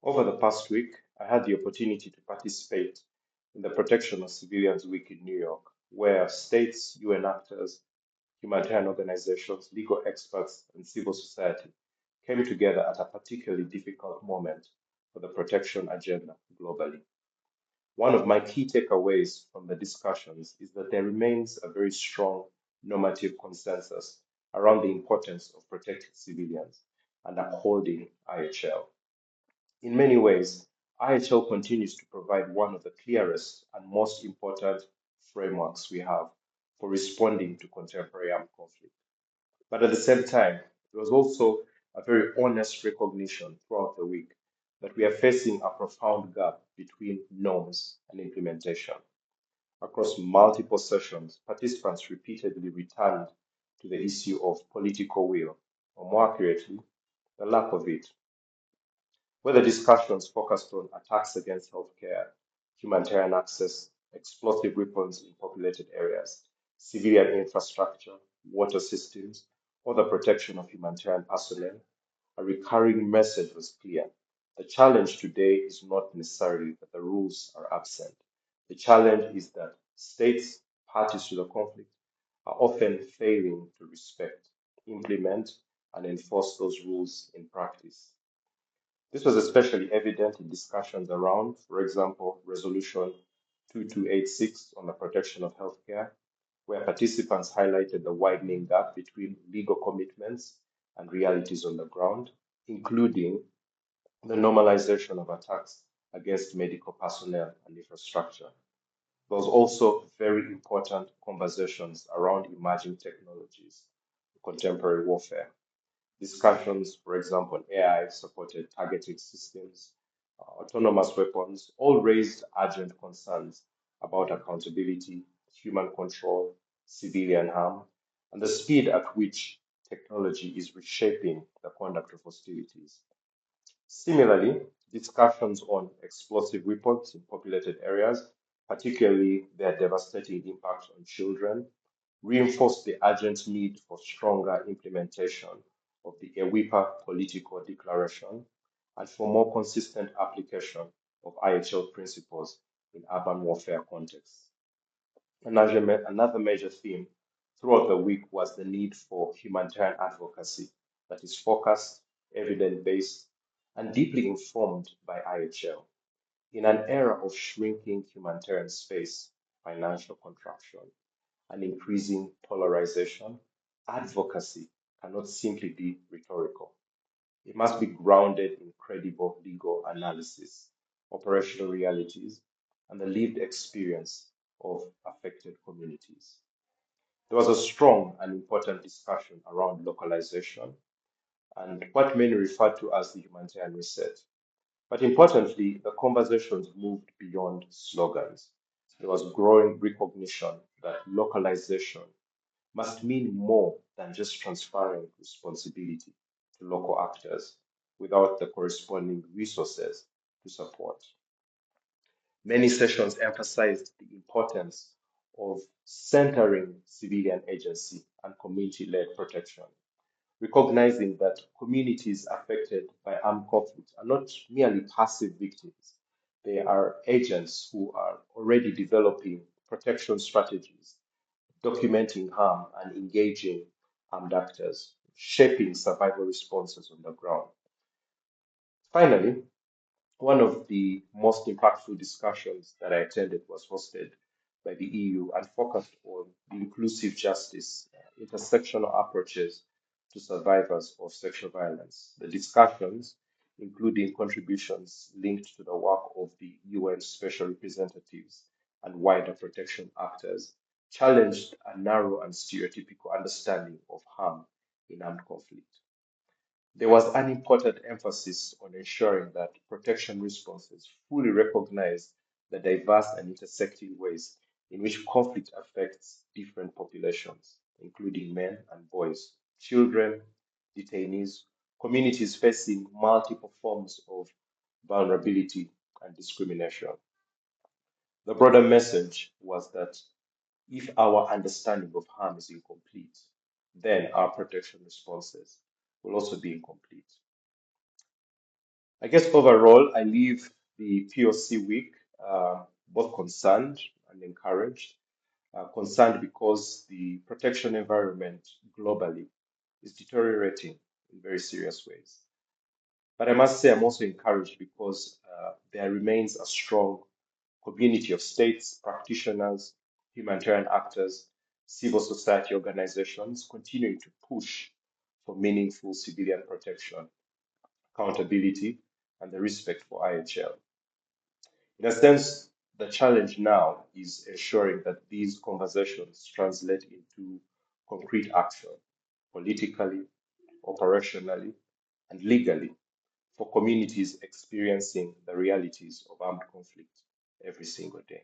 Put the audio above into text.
Over the past week, I had the opportunity to participate in the Protection of Civilians Week in New York, where states, UN actors, humanitarian organizations, legal experts, and civil society came together at a particularly difficult moment for the protection agenda globally. One of my key takeaways from the discussions is that there remains a very strong normative consensus around the importance of protecting civilians and upholding IHL. In many ways, IHL continues to provide one of the clearest and most important frameworks we have for responding to contemporary armed conflict. But at the same time, there was also a very honest recognition throughout the week that we are facing a profound gap between norms and implementation. Across multiple sessions, participants repeatedly returned to the issue of political will, or more accurately, the lack of it, where the discussions focused on attacks against healthcare, humanitarian access, explosive weapons in populated areas, civilian infrastructure, water systems, or the protection of humanitarian personnel. A recurring message was clear. The challenge today is not necessarily that the rules are absent. The challenge is that states, parties to the conflict, are often failing to respect, implement, and enforce those rules in practice. This was especially evident in discussions around, for example, Resolution 2286 on the protection of healthcare, where participants highlighted the widening gap between legal commitments and realities on the ground, including the normalization of attacks against medical personnel and infrastructure. There was also very important conversations around emerging technologies, contemporary warfare. Discussions, for example, on AI-supported targeting systems, autonomous weapons, all raised urgent concerns about accountability, human control, civilian harm, and the speed at which technology is reshaping the conduct of hostilities. Similarly, discussions on explosive weapons in populated areas, particularly their devastating impact on children, reinforced the urgent need for stronger implementation of the EWIPA political declaration and for more consistent application of IHL principles in urban warfare contexts. Another major theme throughout the week was the need for humanitarian advocacy that is focused, evidence based, and deeply informed by IHL. In an era of shrinking humanitarian space, financial contraction, and increasing polarization, advocacy cannot simply be rhetorical. It must be grounded in credible legal analysis, operational realities, and the lived experience of affected communities. There was a strong and important discussion around localization and what many refer to as the humanitarian reset. But importantly, the conversations moved beyond slogans. There was growing recognition that localization must mean more than just transferring responsibility to local actors without the corresponding resources to support. Many sessions emphasized the importance of centering civilian agency and community-led protection, recognizing that communities affected by armed conflict are not merely passive victims. They are agents who are already developing protection strategies, documenting harm, and engaging armed actors, shaping survival responses on the ground. Finally, one of the most impactful discussions that I attended was hosted by the EU and focused on inclusive justice, intersectional approaches to survivors of sexual violence. The discussions, including contributions linked to the work of the UN special representatives and wider protection actors, challenged a narrow and stereotypical understanding of harm in armed conflict. There was an important emphasis on ensuring that protection responses fully recognize the diverse and intersecting ways in which conflict affects different populations, including men and boys, children, detainees, communities facing multiple forms of vulnerability and discrimination. The broader message was that if our understanding of harm is incomplete, then our protection responses will also be incomplete. I guess overall, I leave the POC week both concerned and encouraged. Concerned because the protection environment globally is deteriorating in very serious ways. But I must say, I'm also encouraged because there remains a strong community of states, practitioners, humanitarian actors, civil society organizations continuing to push for meaningful civilian protection, accountability, and the respect for IHL. In a sense, the challenge now is ensuring that these conversations translate into concrete action, politically, operationally, and legally, for communities experiencing the realities of armed conflict every single day.